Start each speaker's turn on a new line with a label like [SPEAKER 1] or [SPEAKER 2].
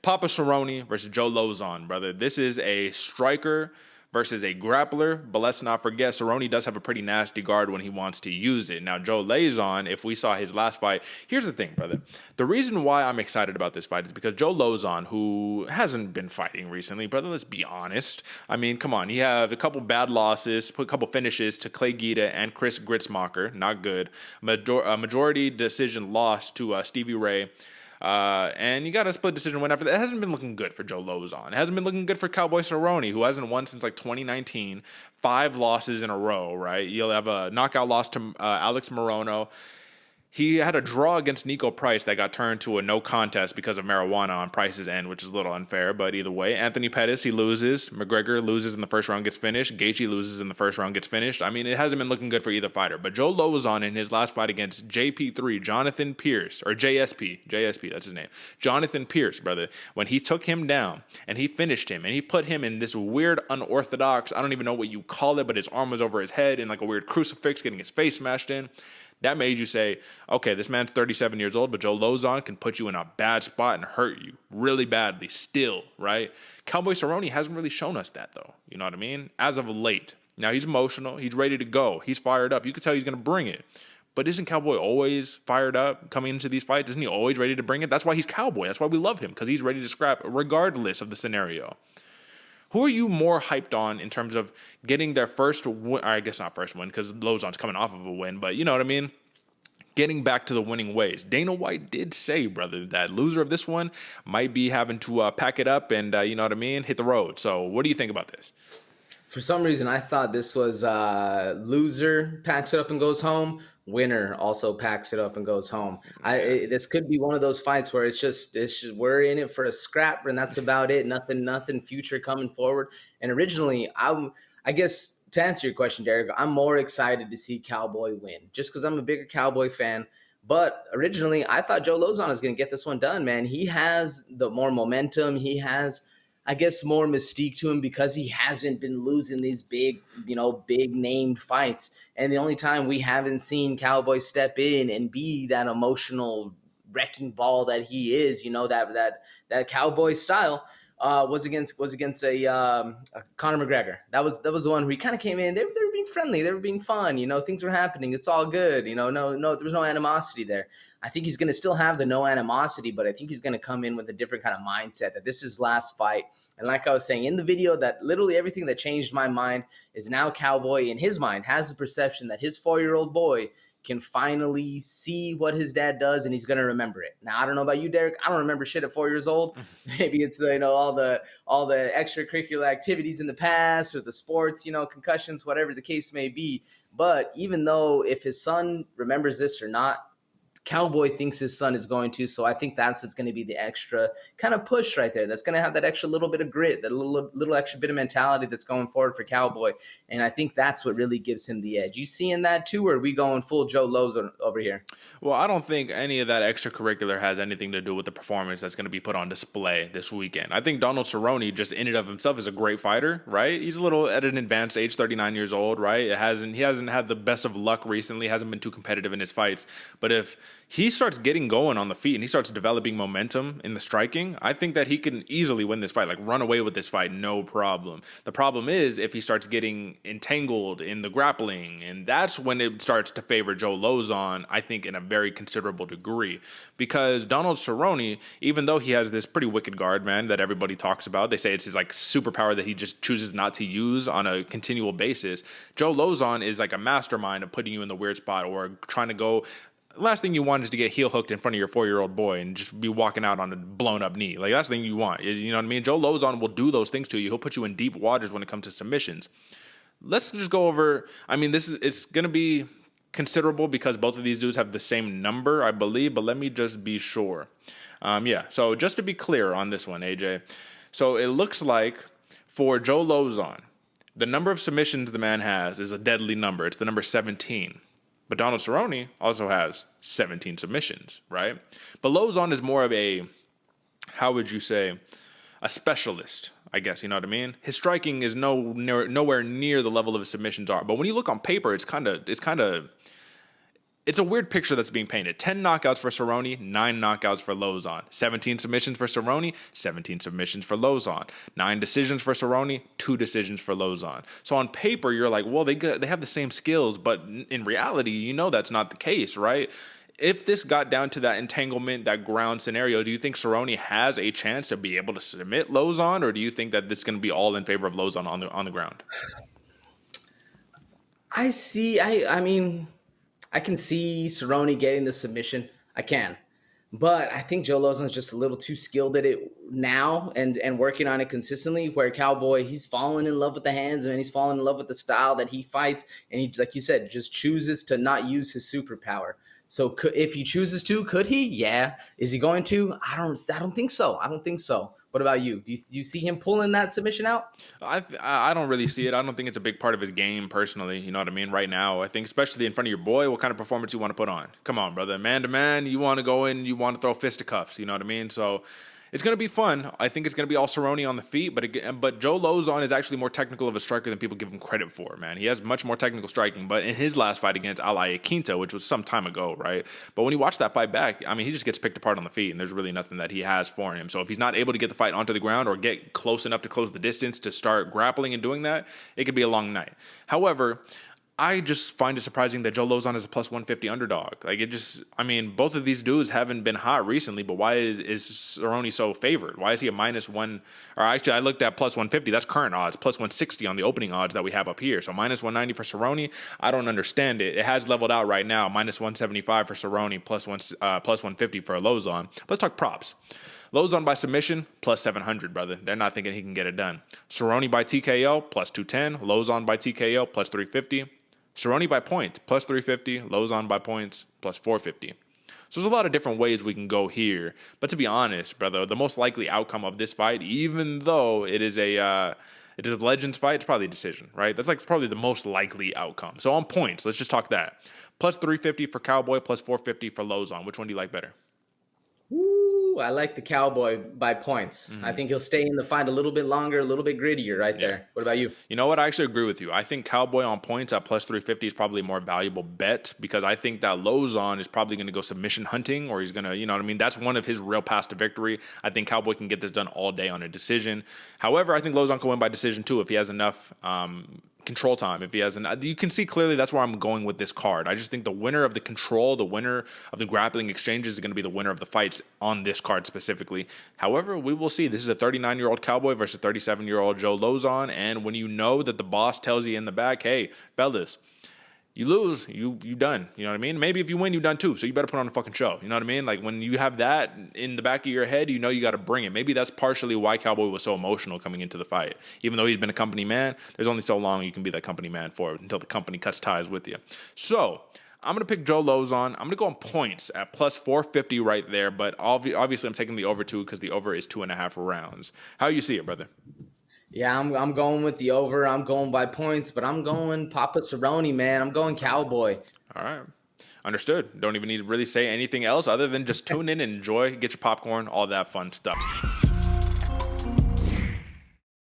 [SPEAKER 1] Papa Cerrone versus Joe Lauzon, brother. This is a striker versus a grappler, but let's not forget, Cerrone does have a pretty nasty guard when he wants to use it. Now, Joe Lauzon, if we saw his last fight, here's the thing, brother. The reason why I'm excited about this fight is because Joe Lauzon, who hasn't been fighting recently, brother, let's be honest. I mean, come on. He had a couple bad losses, a couple finishes to Clay Guida and Chris Gritzmacher. Not good. A majority decision loss to Stevie Ray. And you got a split decision win after that. It hasn't been looking good for Joe Lauzon. It hasn't been looking good for Cowboy Cerrone, who hasn't won since like 2019. 5 losses in a row, right? You'll have a knockout loss to Alex Morono. He had a draw against Nico Price that got turned to a no contest because of marijuana on Price's end, which is a little unfair, but either way. Anthony Pettis, he loses. McGregor loses in the first round, gets finished. Gaethje loses in the first round, gets finished. I mean, it hasn't been looking good for either fighter. But Joe Lauzon in his last fight against JP3, Jonathan Pierce, or JSP, that's his name. Jonathan Pierce, brother, when he took him down and he finished him and he put him in this weird unorthodox, I don't even know what you call it, but his arm was over his head in like a weird crucifix, getting his face smashed in. That made you say, okay, this man's 37 years old, but Joe Lauzon can put you in a bad spot and hurt you really badly still, right? Cowboy Cerrone hasn't really shown us that, though. You know what I mean? As of late. Now, he's emotional. He's ready to go. He's fired up. You can tell he's going to bring it. But isn't Cowboy always fired up coming into these fights? Isn't he always ready to bring it? That's why he's Cowboy. That's why we love him, because he's ready to scrap regardless of the scenario. Who are you more hyped on in terms of getting their first win? I guess not first win, because Lauzon's coming off of a win, but you know what I mean? Getting back to the winning ways. Dana White did say, brother, that loser of this one might be having to pack it up and, you know what I mean, hit the road. So what do you think about this?
[SPEAKER 2] For some reason, I thought this was loser packs it up and goes home. Winner also packs it up and goes home. This could be one of those fights where it's just we're in it for a scrap and that's about it. Nothing future coming forward. And originally, I guess to answer your question, Derek, I'm more excited to see Cowboy win just because I'm a bigger Cowboy fan. But originally, I thought Joe Lauzon was going to get this one done, man. He has the more momentum. He has, I guess, more mystique to him because he hasn't been losing these big named fights. And the only time we haven't seen Cowboy step in and be that emotional wrecking ball that he is, that Cowboy style, was against a Conor McGregor. That was the one where he kind of came in. They were being friendly. They were being fun. Things were happening. It's all good. No, there was no animosity there. I think he's going to still have the no animosity, but I think he's going to come in with a different kind of mindset that this is his last fight. And like I was saying in the video, that literally everything that changed my mind is now Cowboy in his mind has the perception that his 4-year-old boy can finally see what his dad does and he's going to remember it. Now, I don't know about you, Derek. I don't remember shit at 4 years old. Maybe it's, all the extracurricular activities in the past or the sports, concussions, whatever the case may be. But even though if his son remembers this or not, Cowboy thinks his son is going to. So I think that's what's going to be the extra kind of push right there. That's going to have that extra little bit of grit, that little extra bit of mentality that's going forward for Cowboy. And I think that's what really gives him the edge. You seeing that too, or are we going full Joe Lauzon over here?
[SPEAKER 1] Well, I don't think any of that extracurricular has anything to do with the performance that's going to be put on display this weekend. I think Donald Cerrone just in and of himself is a great fighter, right? He's a little at an advanced age, 39 years old, right? He hasn't had the best of luck recently, hasn't been too competitive in his fights. But if he starts getting going on the feet and he starts developing momentum in the striking, I think that he can easily win this fight, like run away with this fight, no problem. The problem is if he starts getting entangled in the grappling, and that's when it starts to favor Joe Lauzon, I think, in a very considerable degree. Because Donald Cerrone, even though he has this pretty wicked guard, man, that everybody talks about, they say it's his like superpower that he just chooses not to use on a continual basis. Joe Lauzon is like a mastermind of putting you in the weird spot or trying to go. Last thing you want is to get heel hooked in front of your 4-year-old boy and just be walking out on a blown up knee. Like, that's the thing you want. You know what I mean? Joe Lauzon will do those things to you. He'll put you in deep waters when it comes to submissions. Let's just go over. I mean, it's going to be considerable because both of these dudes have the same number, I believe, but let me just be sure. So just to be clear on this one, AJ. So it looks like for Joe Lauzon, the number of submissions the man has is a deadly number. It's the number 17. But Donald Cerrone also has 17 submissions, right? But Lauzon is more of a, how would you say, a specialist, I guess, you know what I mean? His striking is nowhere near the level of his submissions are. But when you look on paper, it's kind of it's a weird picture that's being painted. 10 knockouts for Cerrone, 9 knockouts for Lauzon. 17 submissions for Cerrone, 17 submissions for Lauzon. 9 decisions for Cerrone, 2 decisions for Lauzon. So on paper, you're like, well, they have the same skills, but in reality, you know that's not the case, right? If this got down to that entanglement, that ground scenario, do you think Cerrone has a chance to be able to submit Lauzon, or do you think that this is going to be all in favor of Lauzon on the ground?
[SPEAKER 2] I see. I mean, I can see Cerrone getting the submission. I can. But I think Joe Lozon is just a little too skilled at it now and working on it consistently. Where Cowboy, he's fallen in love with the hands and he's fallen in love with the style that he fights. And he, like you said, just chooses to not use his superpower. So if he chooses to, could he? Yeah. Is he going to? I don't think so. I don't think so. What about you? Do you see him pulling that submission out?
[SPEAKER 1] I don't really see it. I don't think it's a big part of his game personally. You know what I mean? Right now, I think especially in front of your boy, what kind of performance you want to put on? Come on, brother, man to man. You want to go in, you want to throw fisticuffs. You know what I mean? So it's going to be fun. I think it's going to be all Cerrone on the feet, but Joe Lauzon is actually more technical of a striker than people give him credit for, man. He has much more technical striking, but in his last fight against Ala Quinta, which was some time ago, right? But when you watch that fight back, I mean, he just gets picked apart on the feet, and there's really nothing that he has for him. So if he's not able to get the fight onto the ground or get close enough to close the distance to start grappling and doing that, it could be a long night. However, I just find it surprising that Joe Lauzon is a plus 150 underdog. Like, I mean, both of these dudes haven't been hot recently, but why is Cerrone so favored? Why is he a minus one? Or actually, I looked at plus 150. That's current odds, plus 160 on the opening odds that we have up here. So minus 190 for Cerrone, I don't understand it. It has leveled out right now, minus 175 for Cerrone, plus 150 for Lauzon. Let's talk props. Lauzon by submission, plus 700, brother. They're not thinking he can get it done. Cerrone by TKO, plus 210. Lauzon by TKO, plus 350. Cerrone by points, plus 350. Lauzon by points, plus 450. So there's a lot of different ways we can go here. But to be honest, brother, the most likely outcome of this fight, even though it is a Legends fight, it's probably a decision, right? That's like probably the most likely outcome. So on points, let's just talk that. Plus 350 for Cowboy, plus 450 for Lauzon. Which one do you like better?
[SPEAKER 2] I like the Cowboy by points. I think he'll stay in the fight a little bit longer, a little bit grittier right there. What about you?
[SPEAKER 1] You know what? I actually agree with you. I think Cowboy on points at plus 350 is probably a more valuable bet because I think that Lauzon is probably going to go submission hunting or he's going to, you know what I mean? That's one of his real paths to victory. I think Cowboy can get this done all day on a decision. However, I think Lauzon can win by decision too if he has enough control time. If he has you can see clearly that's where I'm going with this card. I just think the winner of the control, the winner of the grappling exchanges is going to be the winner of the fights on this card specifically. However, we will see. This is a 39-year-old Cowboy versus 37-year-old Joe Lauzon, and when you know that the boss tells you in the back, hey, fellas, you lose, you done. You know what I mean? Maybe if you win, you done too. So you better put on a fucking show. You know what I mean? Like when you have that in the back of your head, you know you got to bring it. Maybe that's partially why Cowboy was so emotional coming into the fight. Even though he's been a company man, there's only so long you can be that company man for until the company cuts ties with you. So I'm going to pick Joe Lauzon. I'm going to go on points at plus 450 right there. But obviously I'm taking the over two because the over is 2.5 rounds. How you see it, brother?
[SPEAKER 2] Yeah, I'm going with the over. I'm going by points, but I'm going Papa Cerrone, man. I'm going Cowboy.
[SPEAKER 1] All right. Understood. Don't even need to really say anything else other than just tune in and enjoy, get your popcorn, all that fun stuff.